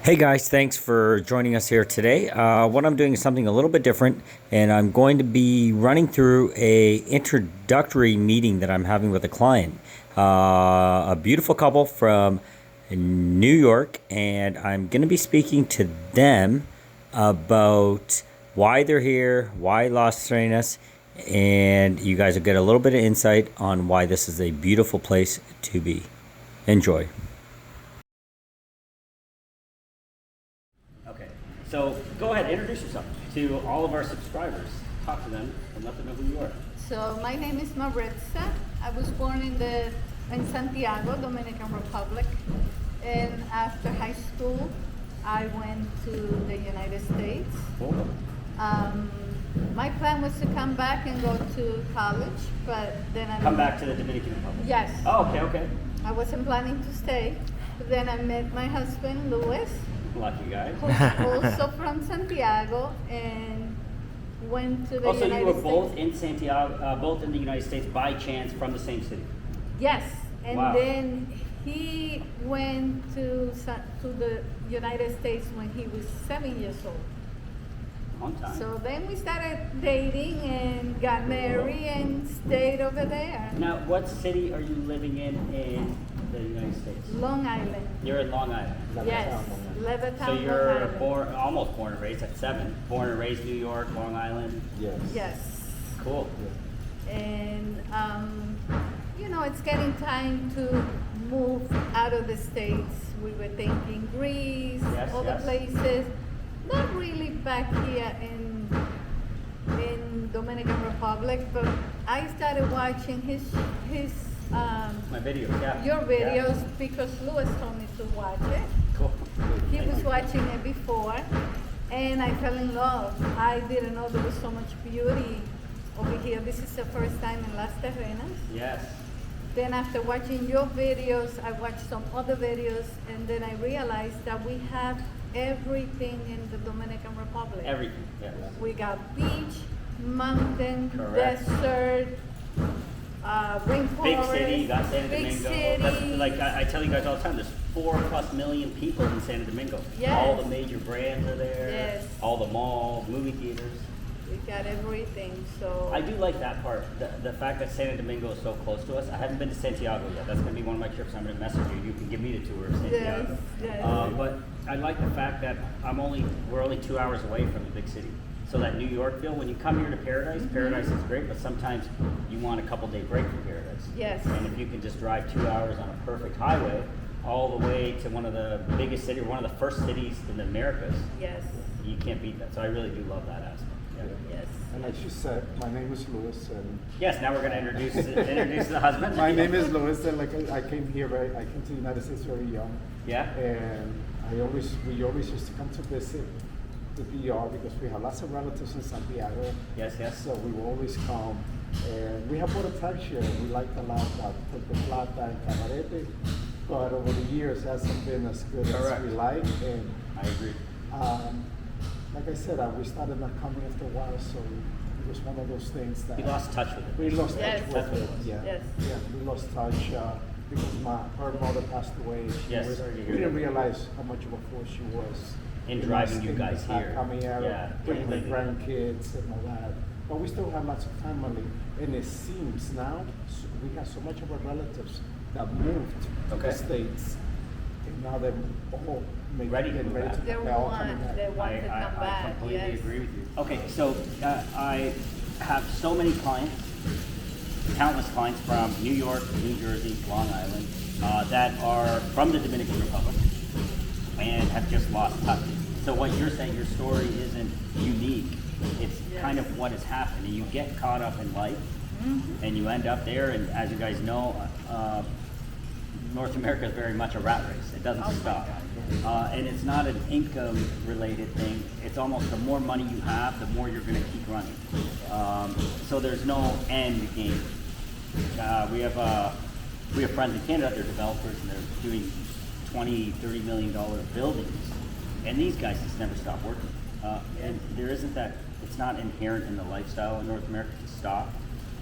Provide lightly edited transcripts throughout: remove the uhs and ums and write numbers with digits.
Hey guys, thanks for joining us here today. What I'm doing is something a little bit different, and I'm going to be running through a introductory meeting that I'm having with a client, a beautiful couple from New York, and I'm going to be speaking to them about why they're here, why Las Terrenas, and you guys will get a little bit of insight on why this is a beautiful place to be. Enjoy. Okay, so go ahead, introduce yourself to all of our subscribers. Talk to them and let them know who you are. So my name is Maritza. I was born in Santiago, Dominican Republic, and after high school, I went to the United States. Cool. My plan was to come back and go to college, but then I Come back to the Dominican Republic. Yes. Oh, okay. I wasn't planning to stay. But then I met my husband, Louis, Lucky guy. who's also from Santiago, and went to the Oh, so United you were States. both in Santiago, both in the United States by chance from the same city? Yes, and Wow. then he went to the United States when he was 7 years old. Long time. So then we started dating and got married and stayed over there. Now, what city are you living in the United States? Long Island. You're in Long Island. Yes, Levittown, So Long you're Island. almost born and raised at 7. Born and raised New York, Long Island. Yes. Yes. Cool. And it's getting time to move out of the States. We were thinking Greece, Yes, other yes. places. Not really back here in Dominican Republic, but I started watching his My video, yeah. your Yeah. videos because Louis told me to watch it. Cool. He Thank was you. watching it before, and I fell in love. I didn't know there was so much beauty over here. This is the first time in Las Terrenas. Yes. Then after watching your videos, I watched some other videos, and then I realized that we have everything in the Dominican Republic. Everything. Yeah. We got beach, mountain, Correct. desert, rainforest. Big city, you got San big Domingo. city. That's like I tell you guys all the time, there's 4+ million people in San Domingo. Yes. All the major brands are there. Yes. All the malls, movie theaters. We got everything. So I do like that part, the fact that San Domingo is so close to us. I haven't been to Santiago yet. That's going to be one of my trips. I'm going to message you. You can give me the tour of Santiago. Yes. But I like the fact that we're only 2 hours away from the big city. So that New York feel, when you come here to Paradise, Paradise is great, but sometimes you want a couple day break from Paradise. Yes. And if you can just drive 2 hours on a perfect highway all the way to one of the biggest cities, one of the first cities in the Americas, Yes. you can't beat that. So I really do love that aspect. Yeah. Yes. And like she said, my name is Louis, and Yes, now we're going to introduce the husband. my name is Louis, and like I came here, I came to the United States very young, Yeah. and we always used to come to visit the DR because we have lots of relatives in Santiago. Yes, yes. So we will always come, and we have bought a timeshare. We liked a lot that Puerto Plata and Cabarete, but over the years hasn't been as good Correct. as we like. And I agree. like I said, we started not coming after a while, so it was one of those things that We lost touch with it. we lost Yes. touch That's with what it was. it. Yeah, Yes. yeah, we lost touch because her mother passed away. Yes, sorry to hear we didn't that. realize how much of a force she was In us, driving you in guys the- here. coming out, Yeah, bringing the completely. grandkids and all that. But we still have lots of family, and it seems now we have so much of our relatives that moved to Okay. the States, and now they're all Ready to move back. They they're all coming back. want to come back. I completely Yes. agree with you. Okay, so I have so many clients, countless clients from New York, New Jersey, Long Island, that are from the Dominican Republic and have just lost touch. So what you're saying, your story isn't unique. It's kind of what has happened. And you get caught up in life, and you end up there. And as you guys know, North America is very much a rat race. It doesn't stop. And it's not an income related thing. It's almost the more money you have, the more you're going to keep running. So there's no end game. We have friends in Canada, they're developers, and they're doing $20-30 million buildings. And these guys just never stop working. And there isn't that, it's not inherent in the lifestyle in North America to stop.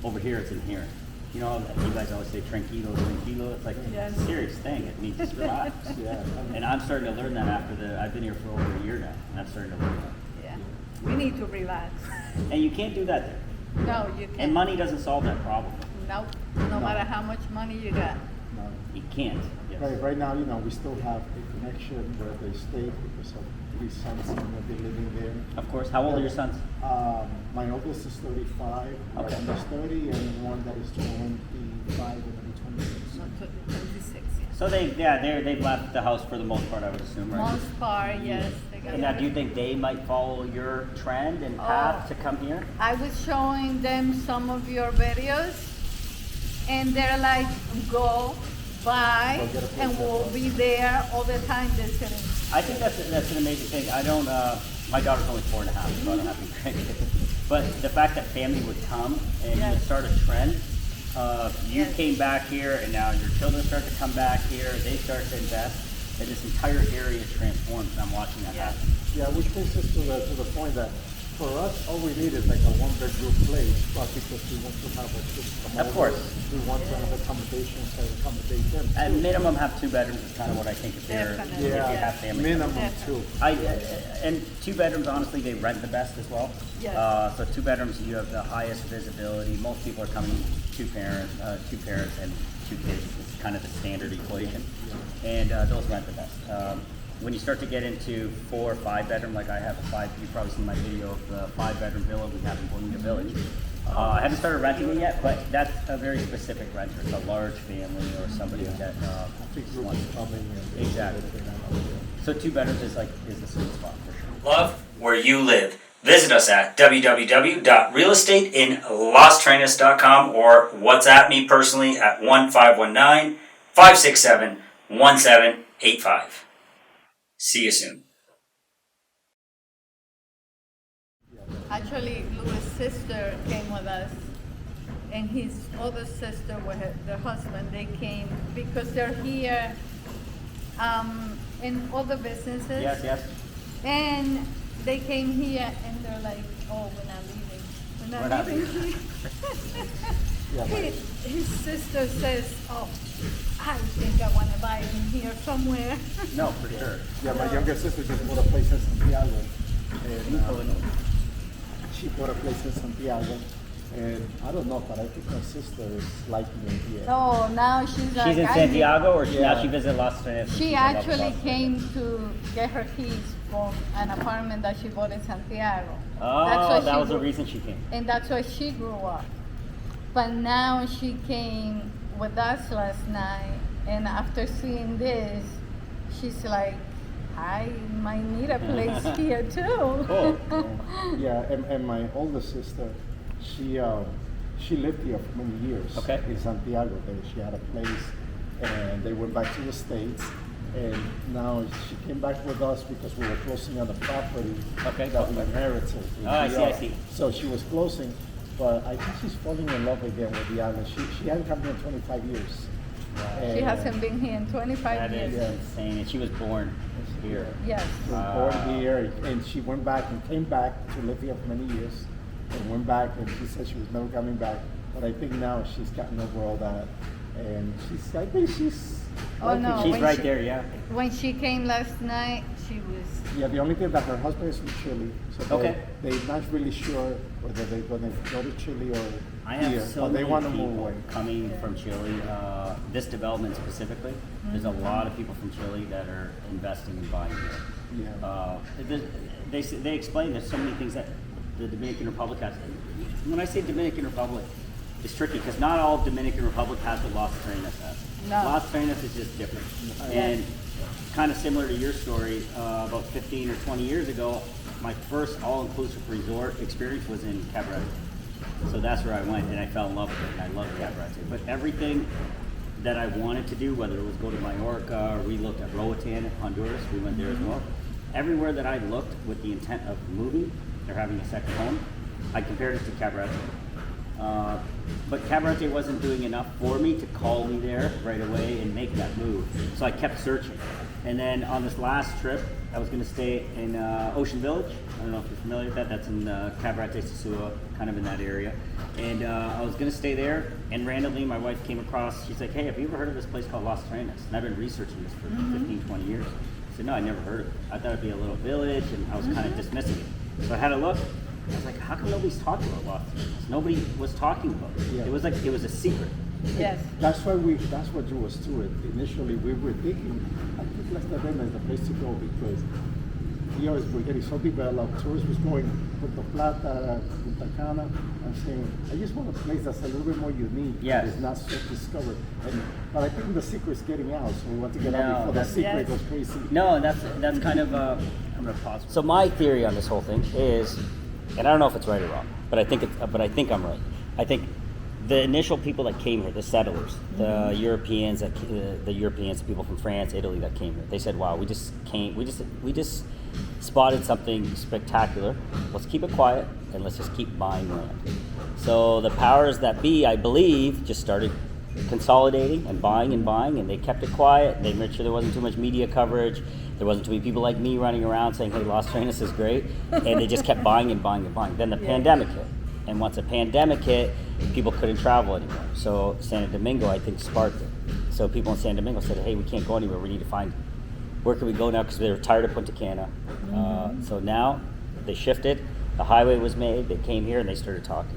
Over here it's inherent. You know, you guys always say tranquilo, tranquilo. It's like Yes. a serious thing. It means just relax. Yeah. And I'm starting to learn that I've been here for over a year now, and I'm starting to learn that. Yeah. We need to relax. And you can't do that there. No, you can't. And money doesn't solve that problem. Nope. No matter how much money you got. No. You can't. Yes. Right now, we still have a connection where they stay because of 3 sons that will be living there. Of course. How old are your sons? My oldest is 35, my Okay. son is 30, and one that is 25 and then 26. No, 26, yes. So they've left the house for the most part, I would assume, right? Most part, yes. They got And now, do you think they might follow your trend and path to come here? I was showing them some of your videos, and they're like, go, buy, Go get a place and we'll to be there all the time visiting. I think that's an amazing thing. I don't. My daughter's only 4.5, so I don't have any grandkids. But the fact that family would come and you would Yes. start a trend. You Yes. came back here, and now your children start to come back here. They start to invest, and this entire area is transformed. And I'm watching that Yes. happen. Yeah, which brings us to the point that for us, all we need is like a 1-bedroom place, but because we want to have a kids come Of over, course. we want to have accommodations that accommodate them. At too. minimum, have 2 bedrooms is kind of what I think if they're Definitely. if you Yeah, have family. minimum Definitely. 2. And 2 bedrooms, honestly, they rent the best as well. Yes. So 2 bedrooms, you have the highest visibility. Most people are coming 2 parents and 2 kids. It's kind of the standard equation, and those rent the best. When you start to get into 4 or 5 bedroom, like I have a 5, you've probably seen my video of the 5-bedroom villa we have in Bonita Village. I haven't started renting it yet, but that's a very specific renter. It's a large family or somebody that Big just group wants. coming and Exactly. Yeah. So 2 bedrooms is the sweet spot for sure. Love where you live. Visit us at www.realestateinlasterrenas.com or WhatsApp me personally at 1-519-567-1785. See you soon. Actually, Louis' sister came with us, and his other sister with their husband. They came because they're here in other businesses. Yes. And they came here, and they're like, "Oh, we're not leaving. We're not leaving." Yeah, but- His sister says, "Oh, I think I want to buy in here somewhere." No, for sure. Yeah, my younger sister just bought a place in Santiago. And, she bought a place in Santiago. And I don't know, but I think my sister is liking it here. Oh, now she's like, She's in "I Santiago, or Yeah. now she visited Las Terrenas? She She's in love with actually Las Terrenas. came to get her keys from an apartment that she bought in Santiago. Oh, that was the grew- reason she came. And that's where she grew up. But now she came with us last night, and after seeing this, she's like, I might need a place here too. Cool. Yeah, and my older sister, she lived here for many years. Okay. In Santiago. She had a place, and they went back to the States. And now she came back with us because we were closing on the property Okay. that we inherited. in Oh, I see, I PR. see. So she was closing, but I think she's falling in love again with the island. She hadn't come here in 25 years. She And, hasn't been here in 25 That is years. insane. And she was born here. Yes. She was born here, and she went back and came back to live here for many years, and went back, and she said she was never coming back. But I think now she's gotten over all that, and I think she's. Oh, liking no. it. She's when right she- there, yeah. When she came last night, she was. Yeah, the only thing that her husband is from Chile, so Okay. they're not really sure whether they're going to go to Chile or I have here, so but they many want to people move away. coming from Chile. This development specifically, there's a lot of people from Chile that are investing and buying here. Yeah. They explain there's so many things that the Dominican Republic has. When I say Dominican Republic, it's tricky because not all Dominican Republic has what Las Terrenas has. No. Las Terrenas is just different. And kind of similar to your story, about 15 or 20 years ago, my first all-inclusive resort experience was in Cabarete. So that's where I went, and I fell in love with it, and I love Cabarete. But everything that I wanted to do, whether it was go to Mallorca, or we looked at Roatan, Honduras, we went there as well. Everywhere that I looked with the intent of moving or having a second home, I compared it to Cabarete. But Cabarete wasn't doing enough for me to call me there right away and make that move. So I kept searching. And then on this last trip, I was going to stay in Ocean Village. I don't know if you're familiar with that. That's in Cabarete, Sosua, kind of in that area. And I was going to stay there, and randomly my wife came across, she's like, hey, have you ever heard of this place called Las Terrenas? And I've been researching this for 15, 20 years. I said, no, I never heard of it. I thought it'd be a little village, and I was kind of dismissing it. So I had a look. I was like, how come nobody's talking about Las Terrenas? Nobody was talking about it. Yeah. It was like, it was a secret. Yes. That's what drew us to it. Initially, we were thinking, I think Las Terrenas is the place to go because here we're getting so developed. Tourists was going Puerto Plata, Punta Cana. I'm saying, I just want a place that's a little bit more unique. Yes. It's not so discovered. But I think the secret's getting out, so we want to get out before the that's- secret Yes. goes crazy. No, that's kind of, I'm gonna pause. So my theory on this whole thing is, and I don't know if it's right or wrong, but I think I'm right. I think the initial people that came here, the settlers, the Europeans, the people from France, Italy that came here, they said, "Wow, we just spotted something spectacular. Let's keep it quiet and let's just keep buying land." So the powers that be, I believe, just started consolidating and buying, and they kept it quiet. They made sure there wasn't too much media coverage. There wasn't too many people like me running around saying, hey, Las Terrenas is great. And they just kept buying and buying and buying. Then the pandemic hit. And once the pandemic hit, people couldn't travel anymore. So Santo Domingo, I think, sparked it. So people in Santo Domingo said, hey, we can't go anywhere. We need to find, where can we go now? Because they were tired of Punta Cana. So now they shifted. The highway was made. They came here and they started talking.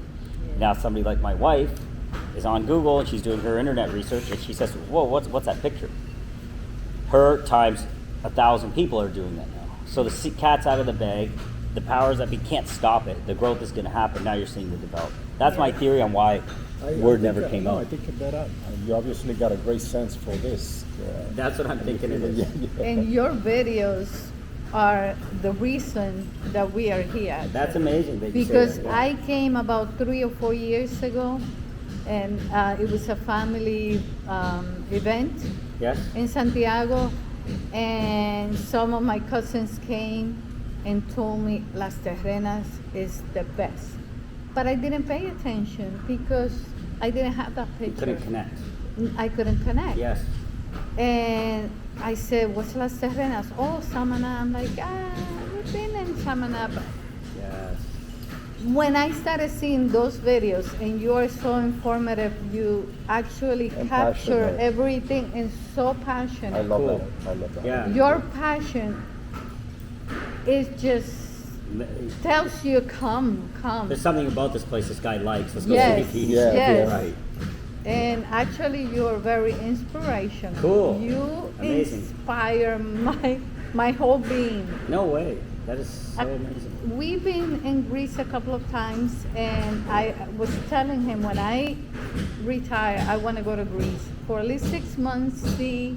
Now somebody like my wife is on Google and she's doing her internet research and she says, whoa, what's that picture? Her times 1,000 people are doing that now. So the cat's out of the bag. The powers that be can't stop it. The growth is going to happen. Now you're seeing the development. That's my theory on why word never came out. I think that you obviously got a great sense for this. That's what I'm thinking it is. And your videos are the reason that we are here. That's amazing that you say Because that, yeah. I came about 3 or 4 years ago, and it was a family event Yes? in Santiago, and some of my cousins came and told me Las Terrenas is the best. But I didn't pay attention because I didn't have that You picture. couldn't connect. I couldn't connect. Yes. And I said, what's Las Terrenas? Oh, Samana. I'm like, we've been in Samana. But Yes. when I started seeing those videos and you are so informative, you actually And capture passionate. everything and so passionate. I love Cool. that. I love that. Yeah. Your passion is just tells you come. There's something about this place this guy likes. Let's go Yes, see. Yeah, yes. Right. And actually, you are very inspirational. Cool. You Amazing. inspire my whole being. No way. That is so amazing. We've been in Greece a couple of times, and I was telling him when I retire, I want to go to Greece for at least 6 months, see,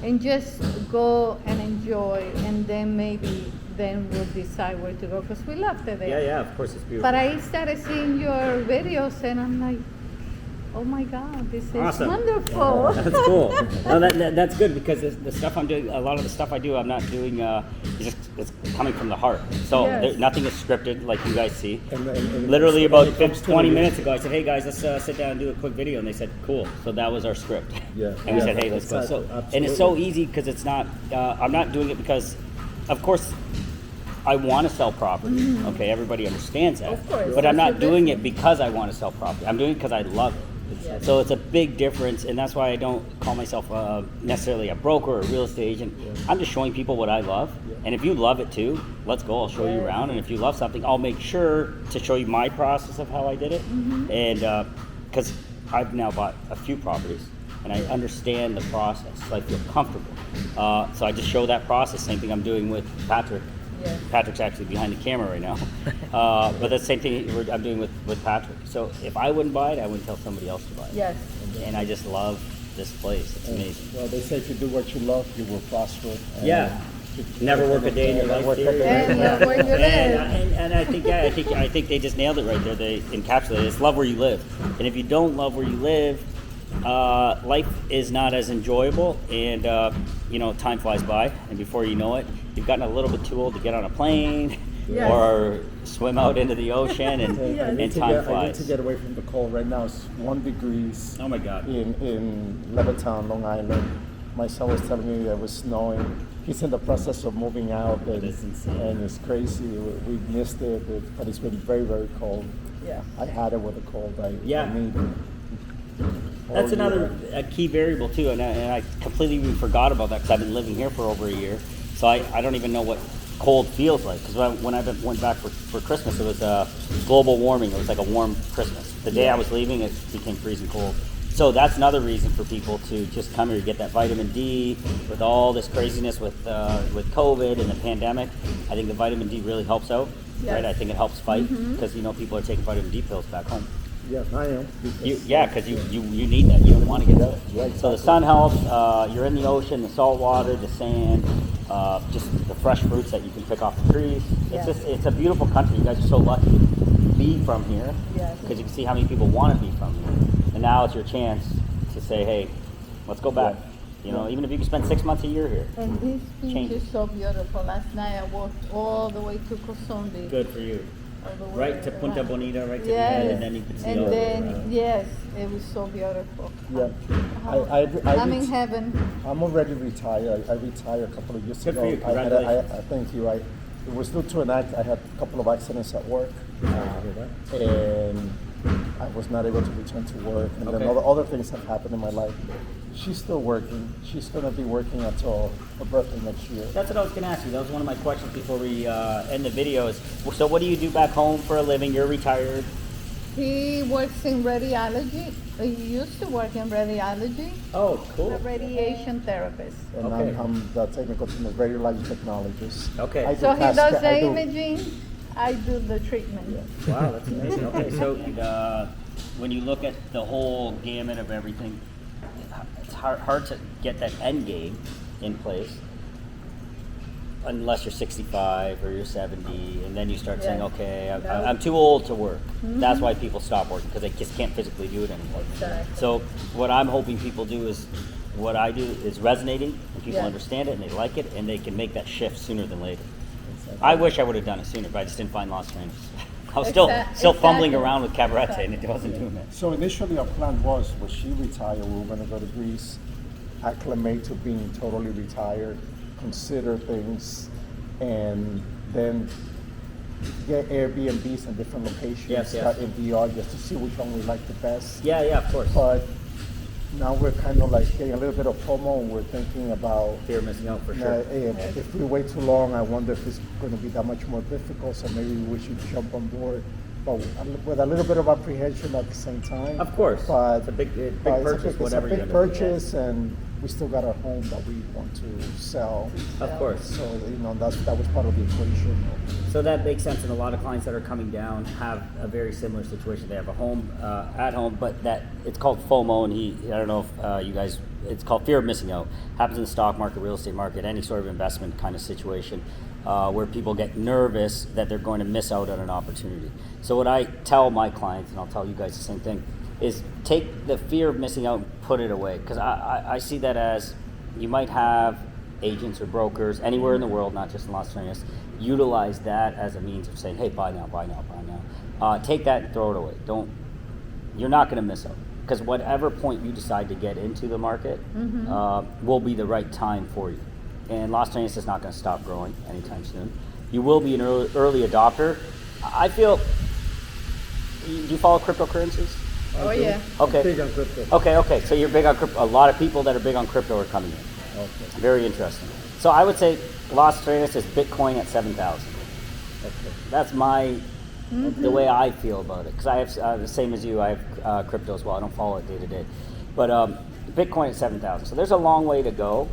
and just go and enjoy, and then maybe then we'll decide where to go because we loved it there. Yeah, of course it's beautiful. But I started seeing your videos, and I'm like, oh my God, this is Awesome. wonderful. That's cool. No, that's good because the stuff I'm doing, a lot of the stuff I do, I'm not doing, it's coming from the heart. So Yes. nothing is scripted like you guys see. And Literally and about it comes to 20 the- minutes ago, I said, hey guys, let's sit down and do a quick video. And they said, cool. So that was our script. Yeah. And we Yeah, said, hey, let's go. So, exactly. and it's so Absolutely. easy because it's not, I'm not doing it because, of course, I want to sell property. Okay, everybody understands that. Of course, But I'm that's not your doing it business. because I want to sell property. I'm doing it because I love it. Yes. So it's a big difference, and that's why I don't call myself necessarily a broker or a real estate agent. I'm just showing people what I love, and if you love it too, let's go. I'll show you Yes. around, and if you love something, I'll make sure to show you my process of how I did it, and because I've now bought a few properties, and I understand the process, so I feel comfortable. So I just show that process. Same thing I'm doing with Patrick. Yes. Patrick's actually behind the camera right now. But that's the same thing I'm doing with Patrick. So if I wouldn't buy it, I wouldn't tell somebody else to buy it. Yes. And I just love this place. It's amazing. Well, they say if you do what you love, you will prosper. And Yeah. Never work a day in your life. Work a theory. day. And love where you live. And I think I think they just nailed it right there. They encapsulated it. It's love where you live. And if you don't love where you live, life is not as enjoyable, and time flies by, and before you know it, you've gotten a little bit too old to get on a plane, Yes. or swim out into the ocean, and, I need and to time get, I need flies. to get away from the cold. Right now it's 1 degrees Oh my God. in Levittown, Long Island. My son was telling me that it was snowing. He's in the process of moving out, and, That's insane. and it's crazy. We missed it, but it's been very, very cold. Yeah. I had it with the cold. I need That's all another year. a key variable too, and I completely even forgot about that because I've been living here for over a year, so I don't even know what cold feels like. Because when I went back for Christmas, it was global warming. It was like a warm Christmas. The day I was leaving, it became freezing cold. So that's another reason for people to just come here to get that vitamin D. With all this craziness with COVID and the pandemic, I think the vitamin D really helps out. Yes. Right? I think it helps fight because people are taking vitamin D pills back home. Yes, I am. Because you need that. You don't want to get sick. Yeah, So the sun helps. You're in the ocean, the salt water, the sand, just the fresh fruits that you can pick off the trees. Yeah. It's a beautiful country. You guys are so lucky to be from here Yes. because you can see how many people want to be from here. And now it's your chance to say, hey, let's go back. Even if you can spend 6 months a year here. And this beach Change. is so beautiful. Last night I walked all the way to Cosumbi. Good for you. All the way Right to Punta around. Bonita, right to the Yes. end, and then you can see And all then, yes, it was so beautiful. Yeah. I'm in heaven. I'm already retired. I retired a couple of years Good ago. for you. Congratulations. Thank you. It was due to I had a couple of accidents at work, and I was not able to return to work. And then Okay. other things have happened in my life. She's still working. She's going to be working until her birthday next year. That's what I was going to ask you. That was one of my questions before we end the video. So what do you do back home for a living? You're retired. He works in radiology. He used to work in radiology. Oh, cool. A radiation therapist. And Okay. I'm the technical team of radiology technologist. Okay. I do So he CAT does scan- I the do- imaging. I do the treatment. Wow, that's amazing. Okay, so when you look at the whole gamut of everything, it's hard to get that end game in place unless you're 65 or you're 70, and then you start saying, Yes. okay, No. I'm too old to work. That's why people stop working, because they just can't physically do it anymore. Exactly. So what I'm hoping people do is, what I do is resonating, and people Yeah. understand it, and they like it, and they can make that shift sooner than later. I wish I would have done it sooner, but I just didn't find Las Terrenas. I was still fumbling Exactly. around with Cabarete, and it wasn't doing it. So initially our plan was, when she retired, we were going to go to Greece, acclimate to being totally retired, consider things, and then get Airbnbs in different locations, Yes, yes. start in VR just to see which one we like the best. Yeah, of course. But now we're kind of like getting a little bit of FOMO, and we're thinking about Fear of missing out for sure. if we wait too long, I wonder if it's going to be that much more difficult, so maybe we should jump on board. But with a little bit of apprehension at the same time. Of course. But It's a big but purchase, whatever it's a you're big gonna do. purchase, and we still got our home that we want to sell. Of course. So that was part of the equation. So that makes sense, and a lot of clients that are coming down have a very similar situation. They have a home at home, but that it's called FOMO, and I don't know if you guys, it's called fear of missing out. Happens in the stock market, real estate market, any sort of investment kind of situation, where people get nervous that they're going to miss out on an opportunity. So what I tell my clients, and I'll tell you guys the same thing, is take the fear of missing out and put it away, because I see that as, you might have agents or brokers anywhere in the world, not just in Las Terrenas, utilize that as a means of saying, hey, buy now, buy now, buy now. Take that and throw it away. You're not going to miss out, because whatever point you decide to get into the market will be the right time for you. And Las Terrenas is not going to stop growing anytime soon. You will be an early adopter. I feel, do you follow cryptocurrencies? Oh yeah. Okay. Big on crypto. Okay. So you're big on crypto. A lot of people that are big on crypto are coming in. Okay. Very interesting. So I would say Las Terrenas is Bitcoin at 7,000. Okay. That's the way I feel about it. Because I have the same as you. I have crypto as well. I don't follow it day to day, but Bitcoin at 7,000. So there's a long way to go.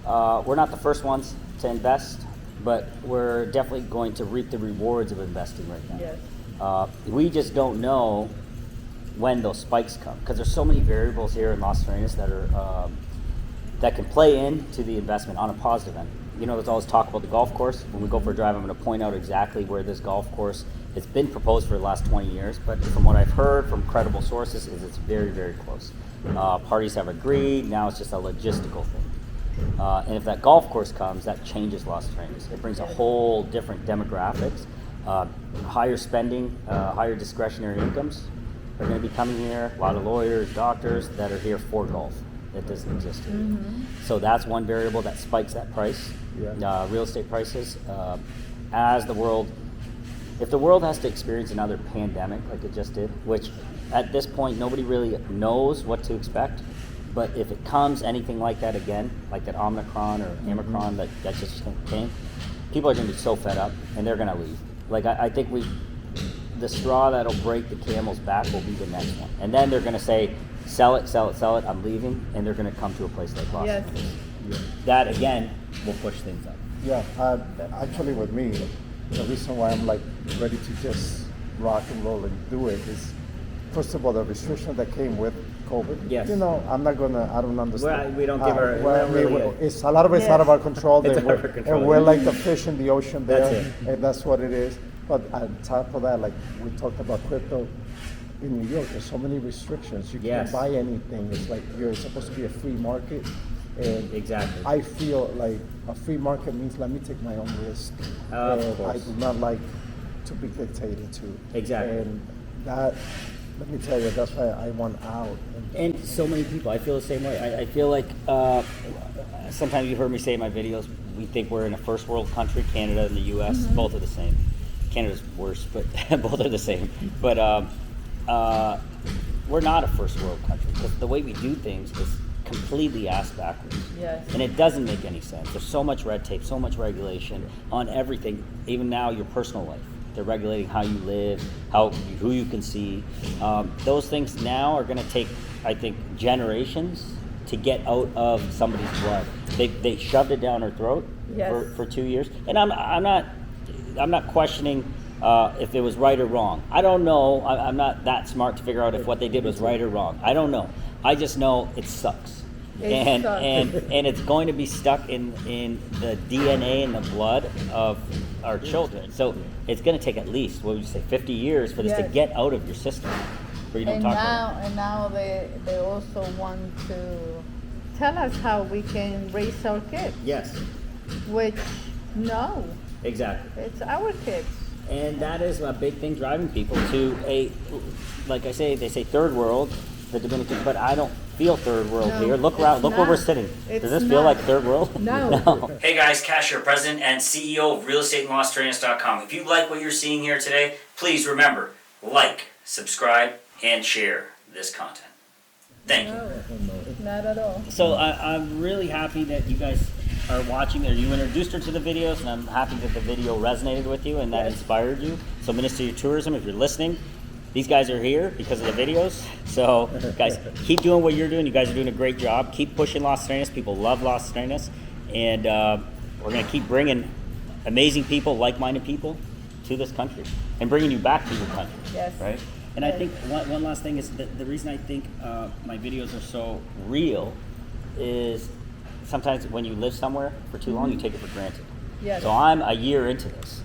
We're not the first ones to invest, but we're definitely going to reap the rewards of investing right now. Yes. We just don't know when those spikes come, because there's so many variables here in Las Terrenas that are that can play into the investment on a positive end. There's always talk about the golf course. When we go for a drive, I'm going to point out exactly where this golf course, it's been proposed for the last 20 years, but from what I've heard from credible sources is it's very, very close. Parties have agreed. Now it's just a logistical thing. And if that golf course comes, that changes Las Terrenas. It brings a whole different demographics. higher spending, higher discretionary incomes are going to be coming here. A lot of lawyers, doctors that are here for golf. That doesn't exist here. So that's one variable that spikes that price, real estate prices. As the world, if the world has to experience another pandemic like it just did, which at this point nobody really knows what to expect, but if it comes anything like that again, like that Omicron or Omicron that just came, people are going to be so fed up and they're going to leave. Like I think the straw that'll break the camel's back will be the next one, and then they're going to say, sell it, sell it, sell it, I'm leaving, and they're going to come to a place like Las Terrenas. Yeah. That again will push things up. Yeah, actually with me, the reason why I'm like ready to just rock and roll and do it is, first of all, the restriction that came with COVID. Yes. You know, I don't understand. We don't give our. Well, really it's a lot of it's out of our control. It's and out of our control. And we're like the fish in the ocean there, That's it. and that's what it is. But on top of that, like we talked about crypto, in New York, there's so many restrictions. You Yes. can't buy anything. It's like you're supposed to be a free market. And Exactly. I feel like a free market means let me take my own risk. Of And I course. do not like to be dictated to. Exactly. And that, let me tell you, that's why I want out. And so many people, I feel the same way. I feel like sometimes you've heard me say in my videos, we think we're in a first world country, Canada and the U.S. Both are the same. Canada's worse, but both are the same. But we're not a first world country because the way we do things is completely ass backwards. Yes. And it doesn't make any sense. There's so much red tape, so much regulation on everything, even now your personal life. They're regulating how you live, who you can see. Those things now are going to take, I think, generations to get out of somebody's blood. They shoved it down her throat Yes. for 2 years, and I'm not questioning if it was right or wrong. I don't know. I'm not that smart to figure out if what they did was right or wrong. I don't know. I just know it sucks. It sucks. And it's going to be stuck in the DNA and the blood of our children. So it's going to take at least, what would you say, 50 years for this to Yes. get out of your system, where you don't talk about it. And now they also want to tell us how we can raise our kids, Yes, which no, exactly. it's our kids. And that is a big thing driving people to a, like I say, they say third world, the Dominican, but I don't feel third world No, here. Look around, it's look where we're not. sitting. It's Does this feel not. like third world? No. Hey guys, Kash here, President and CEO of realestateandlosterrenas.com. If you like what you're seeing here today, please remember, like, subscribe, and share this content. Thank you. No, not at all. So I'm really happy that you guys are watching, or you introduced her to the videos, and I'm happy that the video resonated with you and that inspired you. So Ministry of Tourism, if you're listening, these guys are here because of the videos. So guys, keep doing what you're doing. You guys are doing a great job. Keep pushing Las Terrenas. People love Las Terrenas. And we're going to keep bringing amazing people, like-minded people to this country and bringing you back to your country. Yes. Right? And I think one last thing is that the reason I think my videos are so real is sometimes when you live somewhere for too long, you take it for granted. Yes. So I'm a year into this.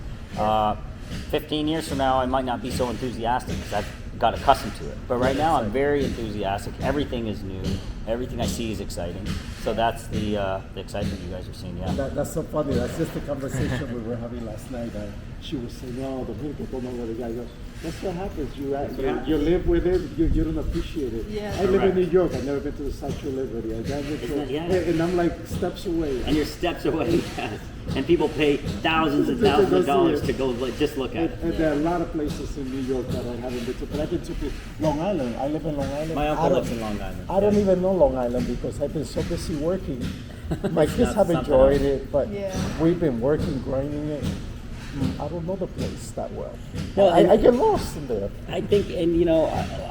15 years from now, I might not be so enthusiastic because I've got accustomed to it. But right now, I'm very enthusiastic. Everything is new. Everything I see is exciting. So that's the excitement you guys are seeing. Yeah. That's so funny. That's just the conversation we were having last night. She was saying, "No, the people don't know what the guy goes." That's what happens. You live with it. You don't appreciate it. Yeah. I live in Correct. New York. I've never been to the Statue of Liberty. And I'm like steps away. And you're steps away. Yes. And people pay thousands and thousands of dollars to go just look at it. And there are a lot of places in New York that I haven't been to, but I've been to Long Island. I live in Long Island. My I uncle don't- lives in Long Island. I don't even know Long Island because I've been so busy working. My kids That's have something enjoyed else. it, but Yeah. we've been working, grinding it. I don't know the place that well. Well, I get lost in there. I think, and you know,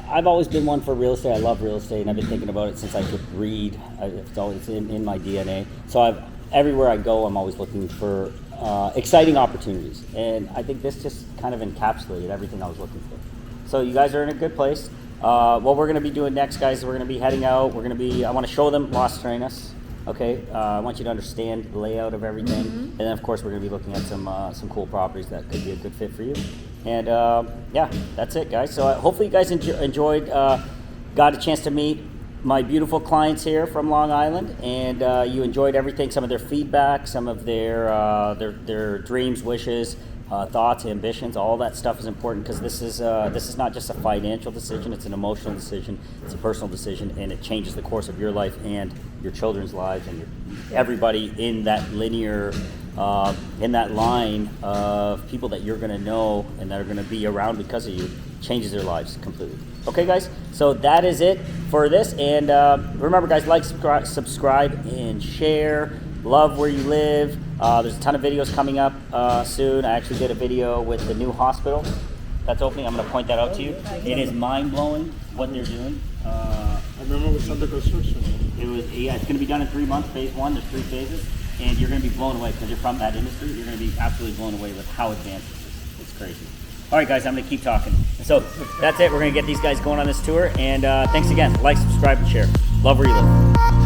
I've always been one for real estate. I love real estate, and I've been thinking about it since I could read. It's always in my DNA. So everywhere I go, I'm always looking for exciting opportunities, and I think this just kind of encapsulated everything I was looking for. So you guys are in a good place. What we're going to be doing next, guys, is we're going to be heading out. I want to show them Las Terrenas. Okay, I want you to understand the layout of everything, and then of course we're going to be looking at some cool properties that could be a good fit for you. And yeah, that's it, guys. So hopefully you guys enjoyed, got a chance to meet my beautiful clients here from Long Island, and you enjoyed everything, some of their feedback, some of their dreams, wishes, thoughts, ambitions, all that stuff is important, because this is not just a financial decision, it's an emotional decision, it's a personal decision, and it changes the course of your life and your children's lives and everybody in that linear, in that line of people that you're going to know and that are going to be around because of you, changes their lives completely. Okay, guys, so that is it for this, and remember, guys, like, subscribe, and share. Love where you live. There's a ton of videos coming up soon. I actually did a video with the new hospital that's opening. I'm going to point that out to you. It is mind-blowing what they're doing. I remember it was under construction. It's going to be done in 3 months, phase 1. There's 3 phases, and you're going to be blown away because you're from that industry. You're going to be absolutely blown away with how advanced this is. It's crazy. All right, guys, I'm going to keep talking. So that's it. We're going to get these guys going on this tour, and thanks again. Like, subscribe, and share. Love where you live.